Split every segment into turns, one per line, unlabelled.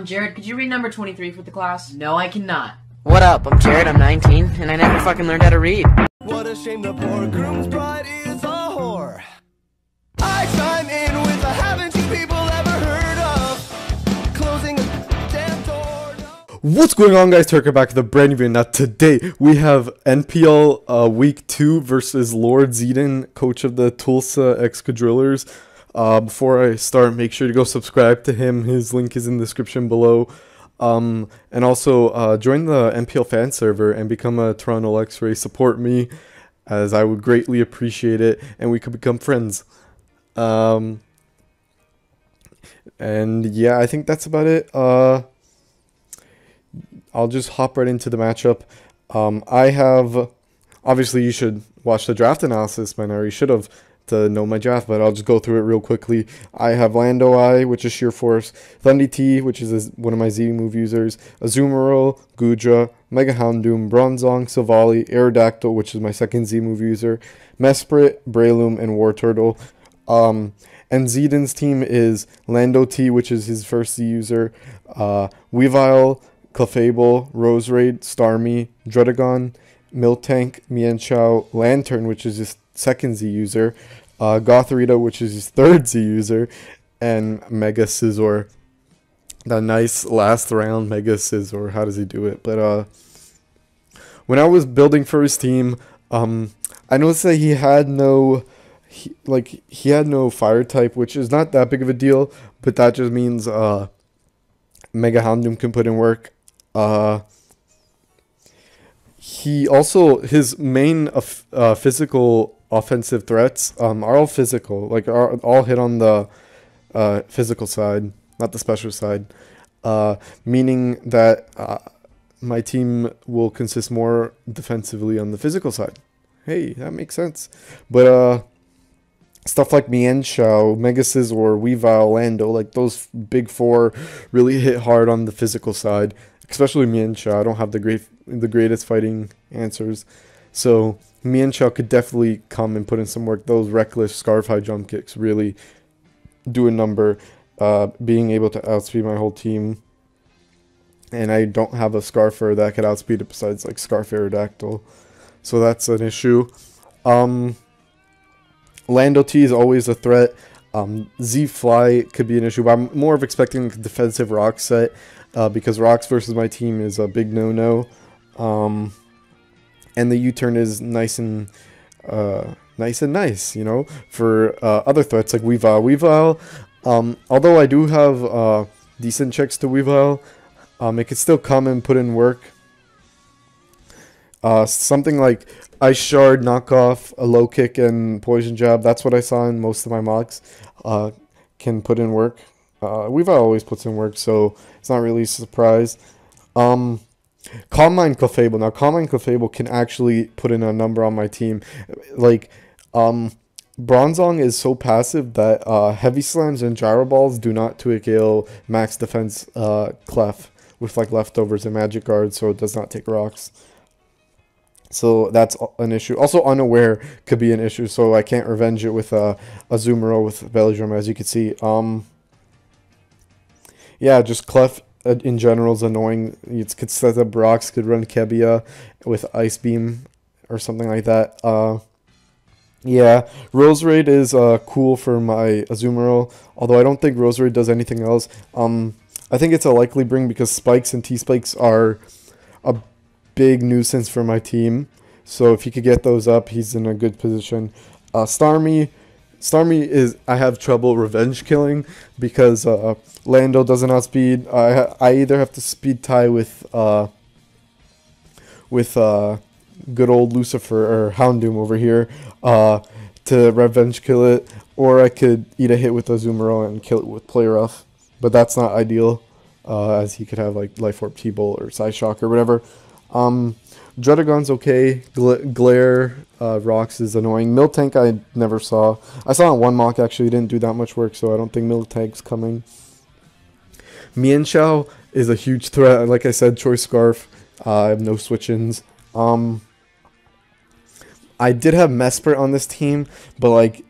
Jared, could you read number 23 for the class?
No, I cannot.
What up? I'm Jared, I'm 19, and I never fucking learned how to read.
What a shame the poor groom's bride is a whore. I chime in with a haven't you people ever heard of closing a damn door? No.
What's going on, guys? Turkehy back with a brand new video. Now today we have NPL week 2 versus LordZeden, coach of the TUL Excadrillers. Before I start, make sure to go subscribe to him. His link is in the description below. And also join the NPL fan server and become a TOR Luxrays. Support me, as I would greatly appreciate it, and we could become friends. And yeah, I think that's about it. I'll just hop right into the matchup. I have, obviously you should watch the draft analysis by now. You should have, to know my draft, but I'll just go through it real quickly. I have Lando I, which is Sheer Force, Thundy T, which is one of my Z move users, Azumarill, Gudra, Mega Houndoom, Bronzong, Silvally, Aerodactyl, which is my second Z move user, Mesprit, Breloom, and War Turtle. And Zeden's team is Lando T, which is his first Z user, Weavile, Clefable, Roserade, Starmie, Druddigon, Miltank, Mienshao, Lantern, which is his second Z user, Gothorita, which is his third Z user, and Mega Scizor. The nice last round Mega Scizor. How does he do it? But when I was building for his team, I noticed that he had no fire type, which is not that big of a deal, but that just means Mega Houndoom can put in work. He also, his main physical offensive threats are all physical, like are all hit on the physical side, not the special side, meaning that my team will consist more defensively on the physical side. Hey, that makes sense. But stuff like Mienshao, Mega Scizor, Weavile, Lando, like those big four really hit hard on the physical side, especially Mienshao. I don't have the greatest fighting answers, so Mienshao could definitely come and put in some work. Those reckless Scarf High jump kicks really do a number, being able to outspeed my whole team. And I don't have a Scarfer that could outspeed it besides like Scarf Aerodactyl, so that's an issue. Lando T is always a threat. Z Fly could be an issue, but I'm more of expecting a defensive rock set, because rocks versus my team is a big no-no. And the U-turn is nice and nice, you know, for other threats like Weavile. Although I do have decent checks to Weavile, it could still come and put in work. Something like Ice Shard, Knockoff, a Low Kick, and Poison Jab, that's what I saw in most of my mocks, can put in work. Weavile always puts in work, so it's not really a surprise. Calm Mind Clefable. Now, Calm Mind Clefable can actually put in a number on my team. Like, Bronzong is so passive that Heavy Slams and Gyro Balls do not 2-8 max defense Clef with like leftovers and Magic Guard, so it does not take rocks. So that's an issue. Also, Unaware could be an issue, so I can't revenge it with Azumarill with Velodrome, as you can see. Yeah, just Clef in general is annoying. It could set up rocks, could run Kebia with Ice Beam or something like that. Yeah, Roserade is cool for my Azumarill, although I don't think Roserade does anything else. I think it's a likely bring because Spikes and T-Spikes are a big nuisance for my team. So if he could get those up, he's in a good position. Starmie is, I have trouble revenge killing because Lando doesn't outspeed. I either have to speed tie with good old Lucifer or Houndoom over here to revenge kill it, or I could eat a hit with Azumarill and kill it with Play Rough, but that's not ideal, as he could have like Life Orb T-Bolt or Psyshock or whatever. Druddigon's okay. Glare Rocks is annoying. Miltank I never saw. I saw it in one mock, actually. Didn't do that much work, so I don't think Miltank's coming. Mienshao is a huge threat. Like I said, Choice Scarf. I have no switch-ins. I did have Mesprit on this team, but like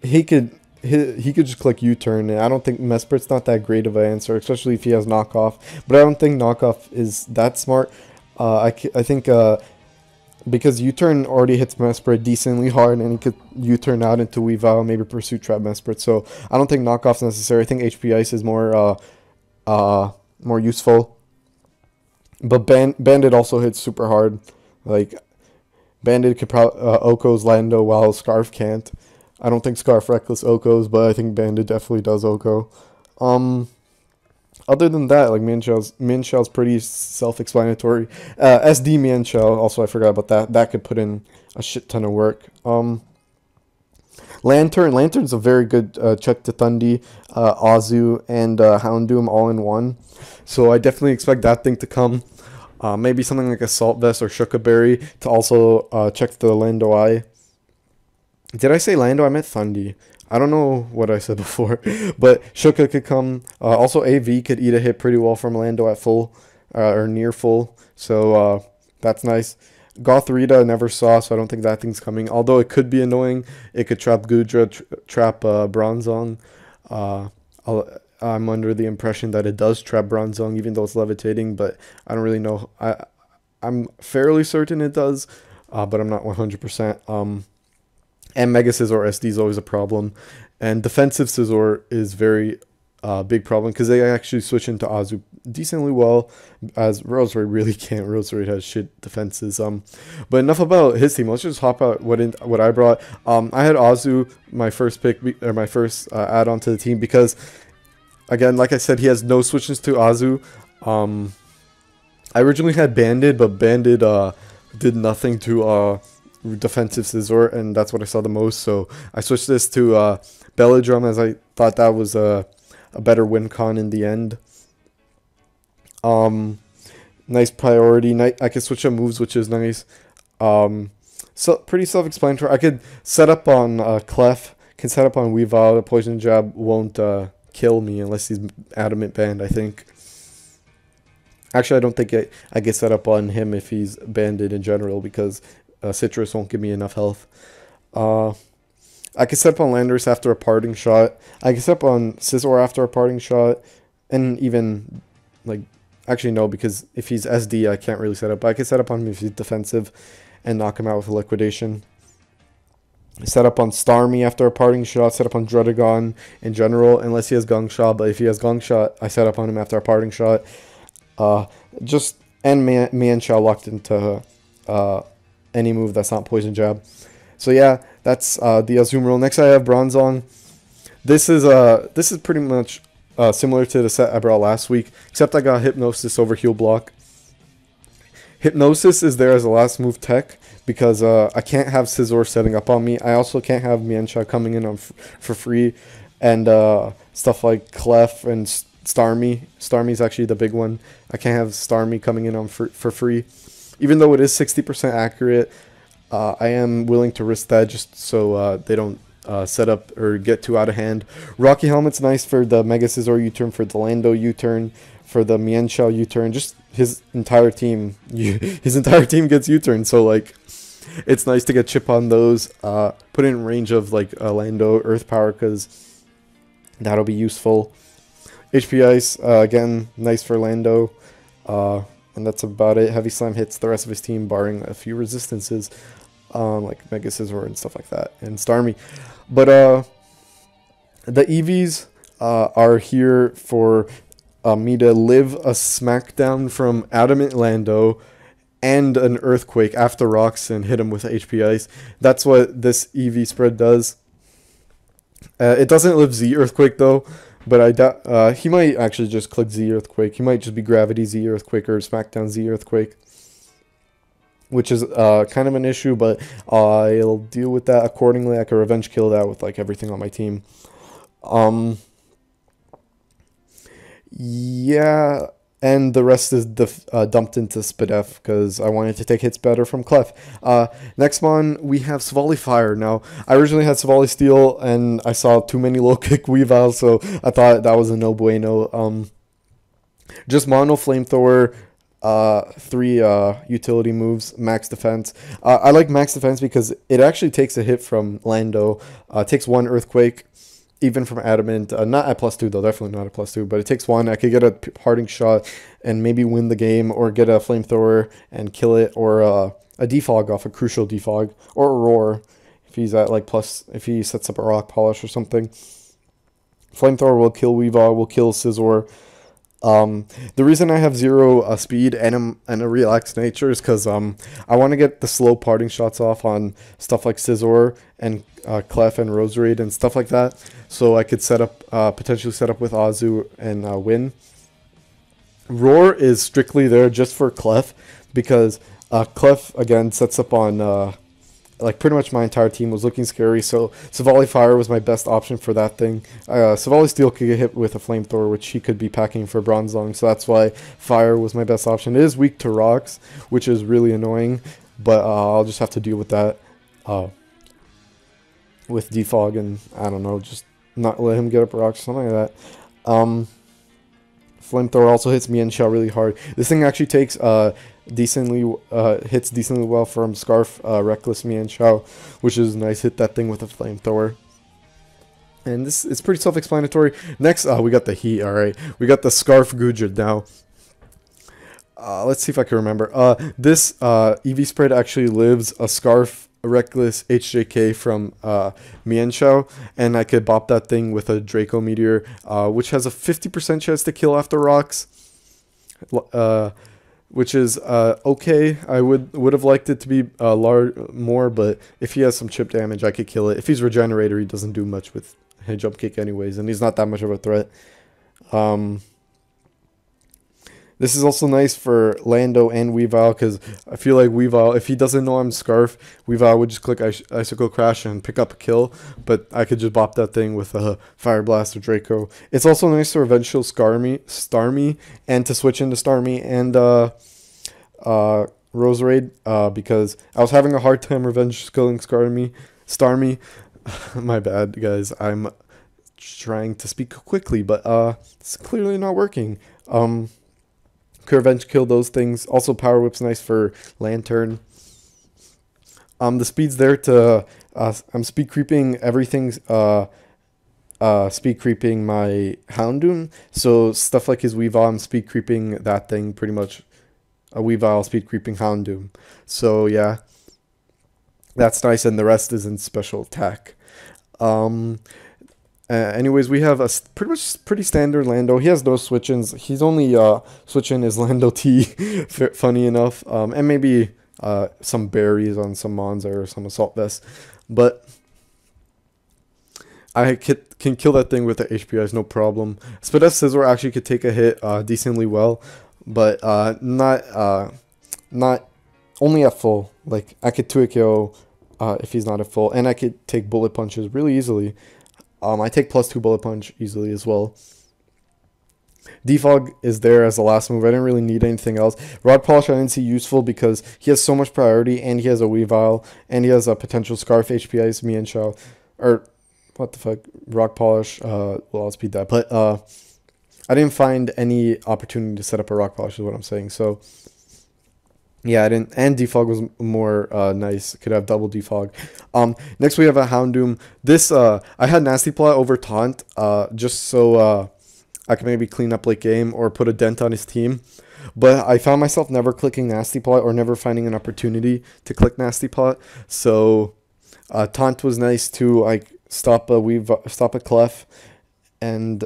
his he could just click U-turn, and I don't think Mesprit's not that great of an answer, especially if he has knockoff. But I don't think knockoff is that smart. I think because U-turn already hits Mesprit decently hard, and he could U-turn out into Weavile, maybe Pursuit Trap Mesprit. So I don't think knockoff's necessary. I think HP Ice is more useful. But Bandit also hits super hard. Like, Bandit could probably Oko's Lando while Scarf can't. I don't think Scarf Reckless Oko's, but I think Bandit definitely does Oko. Other than that, like, Min Shell's pretty self-explanatory. SD Min Shell, also I forgot about that. That could put in a shit ton of work. Lantern's a very good check to Thundy, Azu, and Houndoom all in one. So I definitely expect that thing to come. Maybe something like Assault Vest or Shookaberry to also check the Lando Eye. Did I say Lando? I meant Thundy. I don't know what I said before, but Shuka could come. Also, AV could eat a hit pretty well from Lando at full or near full, so that's nice. Gothrita I never saw, so I don't think that thing's coming. Although it could be annoying. It could trap Gudra, trap Bronzong. I'm under the impression that it does trap Bronzong, even though it's levitating, but I don't really know. I'm fairly certain it does, but I'm not 100%. And Mega Scizor SD is always a problem. And defensive Scizor is very big problem because they actually switch into Azu decently well, as Roserade really can't. Roserade has shit defenses. But enough about his team. Let's just hop out what I brought. I had Azu my first pick, or my first add-on to the team because, again, like I said, he has no switches to Azu. I originally had Bandit, but Bandit did nothing to defensive Scizor, and that's what I saw the most. So I switched this to Belladrum, as I thought that was a better win con in the end. Nice priority. I could switch up moves, which is nice. So pretty self-explanatory. I could set up on Clef, can set up on Weavile. Poison Jab won't kill me unless he's Adamant Band, I think. Actually, I don't think I get set up on him if he's banded in general, because Citrus won't give me enough health. I can set up on Landorus after a parting shot. I can set up on Scizor after a parting shot. And even, like, actually no, because if he's SD, I can't really set up. But I can set up on him if he's defensive and knock him out with a liquidation. Set up on Starmie after a parting shot. Set up on Druddigon in general, unless he has Gong Shot. But if he has Gong Shot, I set up on him after a parting shot. And Man-Shao locked into any move that's not Poison Jab. So yeah, that's the Azumarill. Next I have Bronzong. This is pretty much similar to the set I brought last week, except I got Hypnosis over Heal Block. Hypnosis is there as a last move tech, because I can't have Scizor setting up on me. I also can't have Mienshao coming in for free, and stuff like Clef and Starmie. Starmie is actually the big one. I can't have Starmie coming in for free. Even though it is 60% accurate, I am willing to risk that just so they don't set up or get too out of hand. Rocky Helmet's nice for the Mega Scizor U-turn, for the Lando U-turn, for the Mienshao U-turn. Just his entire team, gets U-turn. So like, it's nice to get chip on those. Put in range of like Lando Earth Power, because that'll be useful. HP Ice, again, nice for Lando. And that's about it. Heavy Slam hits the rest of his team, barring a few resistances, like Mega Scizor and stuff like that, and Starmie. But the EVs are here for me to live a smackdown from Adamant Lando and an Earthquake after rocks and hit him with HP Ice. That's what this EV spread does. It doesn't live Z Earthquake though. But I doubt he might actually just click Z Earthquake. He might just be Gravity Z Earthquake or Smackdown Z Earthquake, which is kind of an issue, but I'll deal with that accordingly. I can revenge kill that with like everything on my team. Yeah, and the rest is dumped into Spadef because I wanted to take hits better from Clef. Next one, we have Savali Fire. Now, I originally had Savali Steel, and I saw too many low kick Weavile, so I thought that was a no bueno. Just mono Flamethrower, 3 utility moves, max defense. I like max defense because it actually takes a hit from Lando. Takes 1 Earthquake, even from adamant. Not at +2 though, definitely not at +2, but it takes 1. I could get a parting shot and maybe win the game, or get a flamethrower and kill it, or a defog off a crucial defog, or a roar if he's at like if he sets up a rock polish or something. Flamethrower will kill Weavile, will kill Scizor. The reason I have 0 speed and a relaxed nature is because I want to get the slow parting shots off on stuff like Scizor and Clef and Roserade and stuff like that, so I could set up potentially set up with Azu and win. Roar is strictly there just for Clef, because Clef again sets up on like pretty much my entire team was looking scary, so Savali Fire was my best option for that thing. Savali Steel could get hit with a flamethrower, which he could be packing for Bronzong, so that's why Fire was my best option. It is weak to rocks, which is really annoying, but I'll just have to deal with that with Defog, and I don't know, just not let him get up rocks, something like that. Flamethrower also hits me and Shell really hard. This thing actually takes hits decently well from Scarf, Reckless, me and Shao, which is nice. Hit that thing with a flamethrower. And this it's pretty self-explanatory. Next, we got the Heat. All right, we got the Scarf Gujid now. Let's see if I can remember. This EV spread actually lives a Scarf, Reckless, HJK from Mian Shao, and I could bop that thing with a Draco Meteor, which has a 50% chance to kill after rocks, which is okay. I would have liked it to be more, but if he has some chip damage, I could kill it. If he's Regenerator, he doesn't do much with his jump kick anyways, and he's not that much of a threat. This is also nice for Lando and Weavile, because I feel like Weavile, if he doesn't know I'm Scarf, Weavile would just click Icicle Crash and pick up a kill, but I could just bop that thing with a Fire Blast or Draco. It's also nice to Revenge Shield Starmie, and to switch into Starmie and Roserade, because I was having a hard time Revenge Skilling Starmie. My bad, guys. I'm trying to speak quickly, but it's clearly not working. Revenge kill those things. Also, Power Whip's nice for Lantern. The speed's there to I'm speed creeping everything's speed creeping my Houndoom. So stuff like his Weavile, I'm speed creeping that thing pretty much. A Weavile speed creeping Houndoom. So yeah, that's nice, and the rest is in special attack. Anyways, we have a pretty standard Lando. He has no switch-ins. He's only switching his Lando T, funny enough, and maybe some berries on some Monza or some Assault Vest. But I can kill that thing with the HPIs, no problem. Spadef Scizor actually could take a hit decently well, but not only at full. Like, I could 2-hit KO if he's not at full, and I could take bullet punches really easily. I take +2 bullet punch easily as well. Defog is there as the last move. I didn't really need anything else. Rock Polish I didn't see useful because he has so much priority, and he has a Weavile, and he has a potential Scarf HPIs, me and Shao. Or, what the fuck, Rock Polish, well, I'll speed that. But I didn't find any opportunity to set up a Rock Polish is what I'm saying. So, yeah, I didn't, and Defog was more nice. Could have double Defog. Next we have a Houndoom. This I had Nasty Plot over Taunt, just so I could maybe clean up late game or put a dent on his team. But I found myself never clicking Nasty Plot or never finding an opportunity to click Nasty Plot. So Taunt was nice to like stop a Clef, and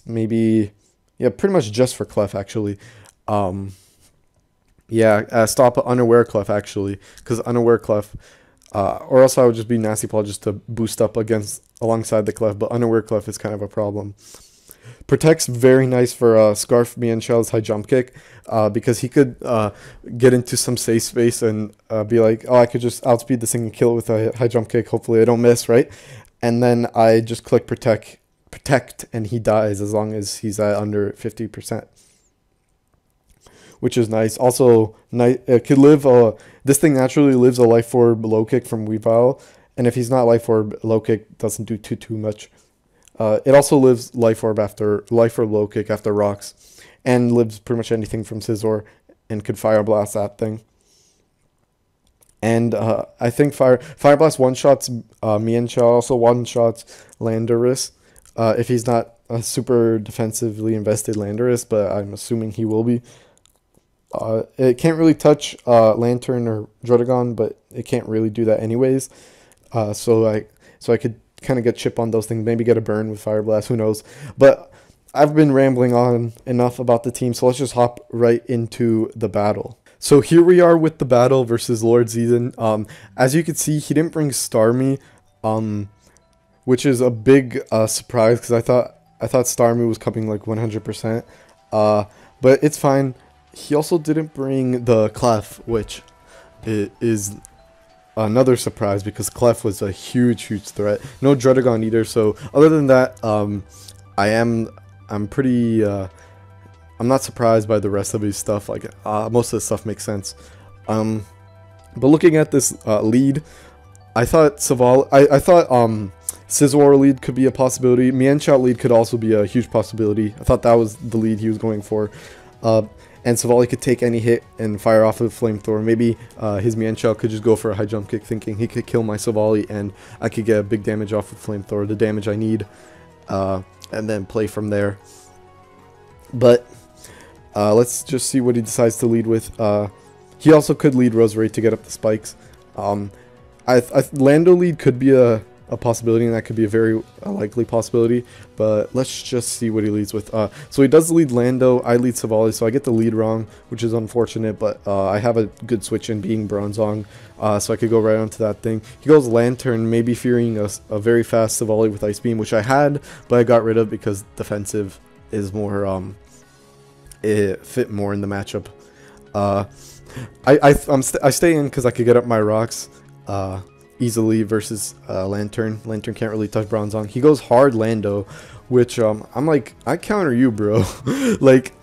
maybe pretty much just for Clef actually. Stop an Unaware Clef, actually, because Unaware Clef, or else I would just be Nasty Plot just to boost up alongside the Clef, but Unaware Clef is kind of a problem. Protect's very nice for Scarf Me and Shell's high jump kick, because he could get into some safe space and be like, oh, I could just outspeed this thing and kill it with a high jump kick, hopefully I don't miss, right? And then I just click Protect, and he dies as long as he's at under 50%. Which is nice. Also, it could live this thing naturally lives a Life Orb low kick from Weavile, and if he's not Life Orb low kick, doesn't do too much. It also lives Life Orb low kick after rocks, and lives pretty much anything from Scizor, and could Fire Blast that thing. And I think Fire Blast one-shots Mienshao, also one-shots Landorus. If he's not a super defensively invested Landorus, but I'm assuming he will be. It can't really touch Lantern or Drotagon, but it can't really do that anyways. So I could kind of get chip on those things, maybe get a burn with Fire Blast, who knows. But I've been rambling on enough about the team, so let's just hop right into the battle. So here we are with the battle versus LordZeden. As you can see, he didn't bring Starmie, which is a big surprise because I thought Starmie was coming like 100%. But it's fine. He also didn't bring the Clef, which is another surprise because Clef was a huge threat. No Drotagon either. So other than that, I'm pretty. I'm not surprised by the rest of his stuff. Like most of the stuff makes sense. But looking at this lead, I thought I thought Scizor lead could be a possibility. Mienshao lead could also be a huge possibility. I thought that was the lead he was going for. And Savali could take any hit and fire off of Flamethrower. Maybe his Mienshao could just go for a high jump kick, thinking he could kill my Savali and I could get a big damage off of Flamethrower, the damage I need, and then play from there. But let's just see what he decides to lead with. He also could lead Roserade to get up the spikes. Lando lead could be a possibility, and that could be a very likely possibility, but let's just see what he leads with. So he does lead Lando, I lead Savali, so I get the lead wrong, which is unfortunate, but I have a good switch in being Bronzong, so I could go right onto that thing. He goes Lantern, maybe fearing a very fast Savali with Ice Beam, which I had, but I got rid of because defensive is more, it fit more in the matchup. I stay in because I could get up my rocks, easily versus Lantern. Lantern can't really touch Bronzong. He goes hard Lando, which I'm like, I counter you, bro. Like,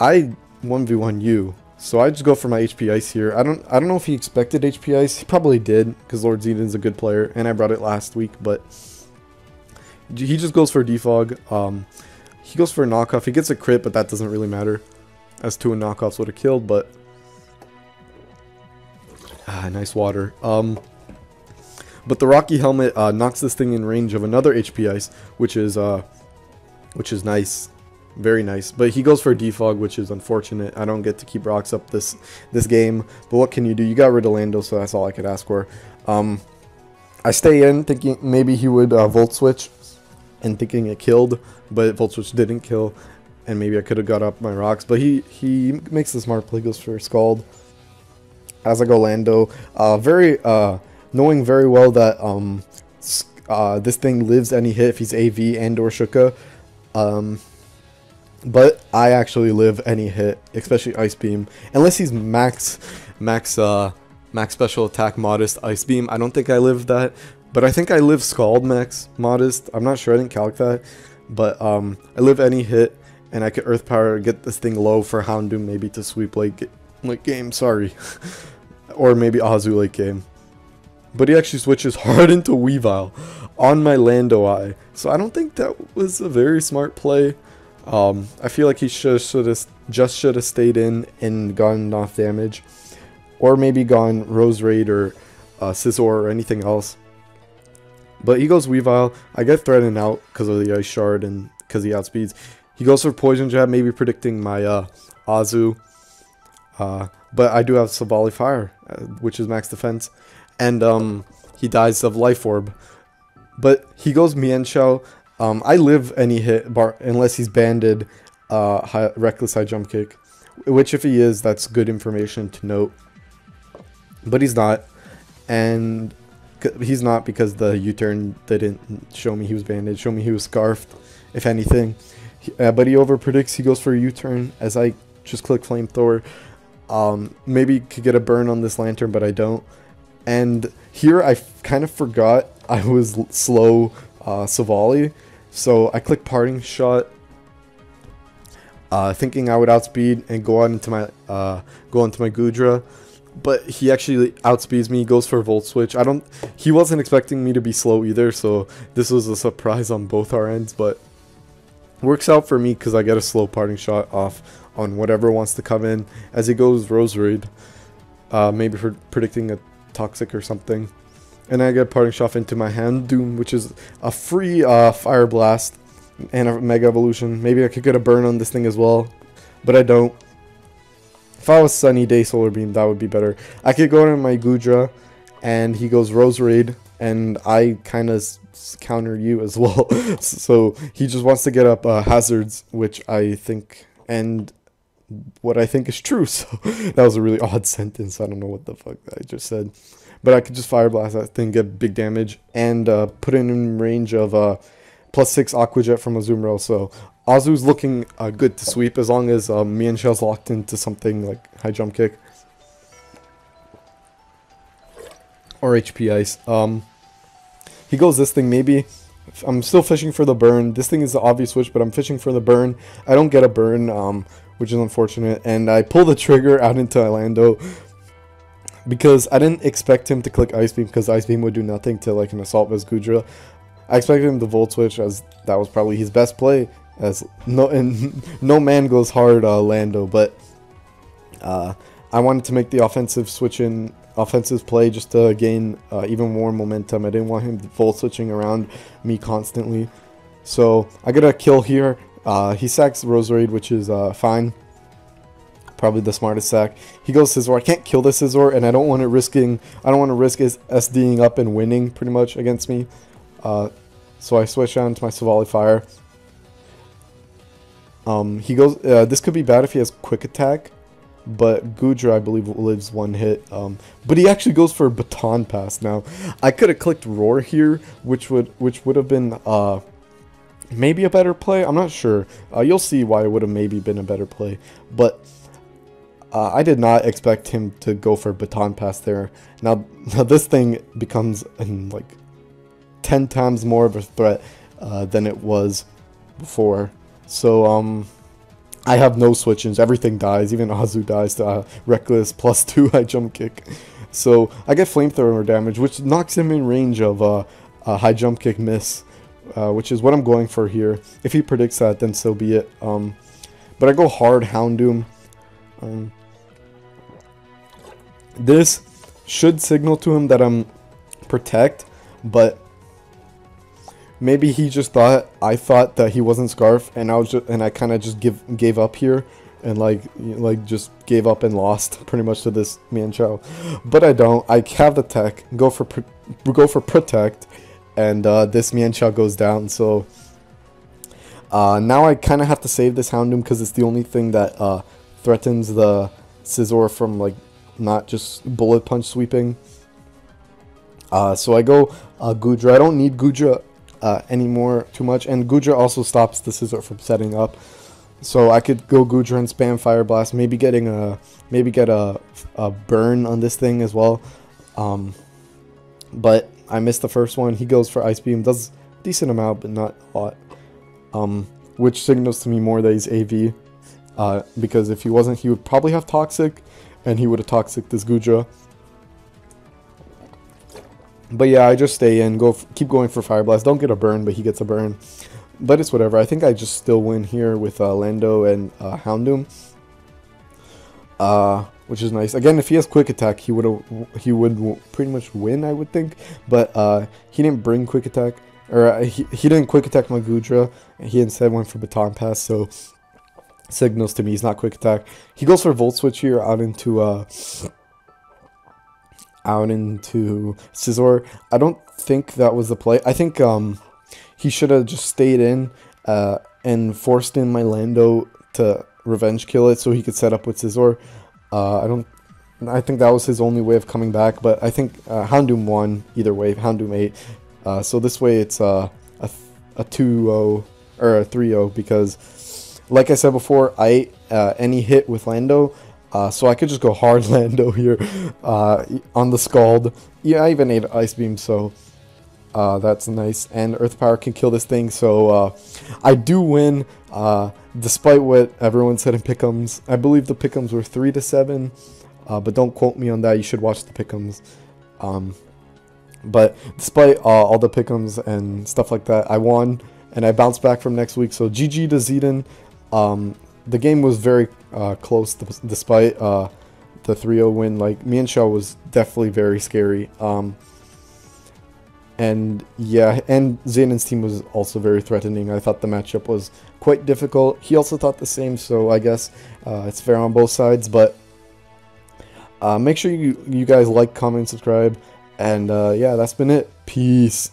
I 1v1 you, so I just go for my HP Ice here. I don't know if he expected HP Ice. He probably did because LordZeden is a good player, and I brought it last week. But he just goes for Defog. He goes for a knockoff. He gets a crit, but that doesn't really matter, as 2 knockoffs would have killed. But nice water. But the Rocky Helmet knocks this thing in range of another HP Ice, which is nice, very nice. But he goes for a Defog, which is unfortunate. I don't get to keep rocks up this game. But what can you do? You got rid of Lando, so that's all I could ask for. I stay in thinking maybe he would Volt Switch, and thinking it killed, but Volt Switch didn't kill, and maybe I could have got up my rocks. But he makes the smart play, goes for Scald. As I go Lando, knowing very well that this thing lives any hit if he's AV and or Shuka. But I actually live any hit, especially Ice Beam. Unless he's max special attack modest Ice Beam. I don't think I live that. But I think I live Scald max modest. I'm not sure, I didn't calc that. But I live any hit, and I could Earth Power, get this thing low for Houndoom maybe to sweep late game, sorry. Or maybe Azu late game. But he actually switches hard into Weavile on my Lando Eye. So I don't think that was a very smart play. I feel like he should have stayed in and gotten off damage. Or maybe gone Roserade or Scizor or anything else. But he goes Weavile. I get threatened out because of the Ice Shard and because he outspeeds. He goes for Poison Jab, maybe predicting my Azu. But I do have Savali Fire, which is max defense. And he dies of Life Orb. But he goes Mienshao. I live any hit unless he's banded Reckless High Jump Kick. Which if he is, that's good information to note. But he's not. And he's not because the U-turn didn't show me he was banded. Show me he was scarfed, if anything. But he overpredicts. He goes for a U-turn as I just click Flamethrower. Maybe could get a burn on this Lantern, but I don't. And here I kind of forgot I was slow Savali, so I click Parting Shot, thinking I would outspeed and go into my Gudra, but he actually outspeeds me. Goes for Volt Switch. He wasn't expecting me to be slow either, so this was a surprise on both our ends, but works out for me because I get a slow Parting Shot off on whatever wants to come in as he goes Roserade. Maybe for predicting a Toxic or something. And I get Parting Shot into my Hand Doom, which is a free Fire Blast and a Mega Evolution. Maybe I could get a burn on this thing as well, but I don't. If I was Sunny Day Solar Beam, that would be better. I could go to my Goodra, and he goes Rose Raid, and I kind of counter you as well. So he just wants to get up Hazards, which I think, and what I think is true. So that was a really odd sentence. I don't know what the fuck I just said. But I could just Fire Blast that thing, get big damage, and put it in range of +6 Aqua Jet from Azumarill. So Azu's looking good to sweep as long as Mienshell's locked into something like High Jump Kick. Or HP Ice. He goes this thing, maybe. I'm still fishing for the burn. This thing is the obvious switch, but I'm fishing for the burn. I don't get a burn, which is unfortunate. And I pull the trigger out into Orlando, because I didn't expect him to click Ice Beam, because Ice Beam would do nothing to like an Assault Vest Goodra. I expected him to Volt Switch, as that was probably his best play, as no man goes hard Lando, but I wanted to make the offensive play just to gain even more momentum. I didn't want him Volt Switching around me constantly. So I get a kill here. He sacks Roserade, which is fine. Probably the smartest sack. He goes Scizor. I can't kill the Scizor, and I don't want to risk his SDing up and winning pretty much against me. So I switch on to my Savali Fire. He goes. This could be bad if he has Quick Attack, but Goodra, I believe, lives one hit. But he actually goes for a Baton Pass. Now I could have clicked Roar here, which would have been maybe a better play. I'm not sure. You'll see why it would have maybe been a better play, but I did not expect him to go for Baton Pass there. Now this thing becomes like 10 times more of a threat than it was before. So I have no switch-ins. Everything dies. Even Azu dies to Reckless +2 High Jump Kick. So I get Flamethrower damage, which knocks him in range of a High Jump Kick miss, which is what I'm going for here. If he predicts that, then so be it. But I go hard Houndoom. This should signal to him that I'm Protect, but maybe he just thought I thought that he wasn't Scarf, and I kind of just gave up here, and like just gave up and lost pretty much to this Mienshao. But I don't. I have the tech. Go for Protect, and this Mienshao goes down. So now I kind of have to save this Houndoom, because it's the only thing that threatens the Scizor from like not just Bullet Punch sweeping. So I go Goodra. I don't need Goodra anymore too much, and Goodra also stops the Scizor from setting up. So I could go Goodra and spam Fire Blast, maybe get a burn on this thing as well. But I missed the first one. He goes for Ice Beam, does a decent amount, but not a lot. Which signals to me more that he's AV. Because if he wasn't, he would probably have Toxic, and he would have Toxic this Goodra. But yeah, I just stay in, keep going for Fire Blast. Don't get a burn, but he gets a burn. But it's whatever. I think I just still win here with Lando and Houndoom, which is nice. Again, if he has Quick Attack, he would pretty much win, I would think. But he didn't bring Quick Attack, or he didn't Quick Attack my Goodra. He instead went for Baton Pass, so signals to me he's not Quick Attack. He goes for Volt Switch here out into Scizor. I don't think that was the play. I think he should have just stayed in and forced in my Lando to revenge kill it so he could set up with Scizor. I think that was his only way of coming back, but I think Houndoom won either way. Houndoom 8. So this way it's a 2-0 or a 3-0, because like I said before, I ate any hit with Lando. So I could just go hard Lando here on the Scald. Yeah, I even ate Ice Beam, so that's nice. And Earth Power can kill this thing, so I do win, despite what everyone said in Pick'ems. I believe the Pick'ems were 3-7, but don't quote me on that. You should watch the Pick'ems. But despite all the Pick'ems and stuff like that, I won, and I bounced back from next week. So GG to Zeden. The game was very close, despite the 3-0 win. Like, me and Shaw was definitely very scary. And yeah, and Zeden's team was also very threatening. I thought the matchup was quite difficult. He also thought the same, so I guess it's fair on both sides. But make sure you guys like, comment, subscribe, and yeah, that's been it. Peace.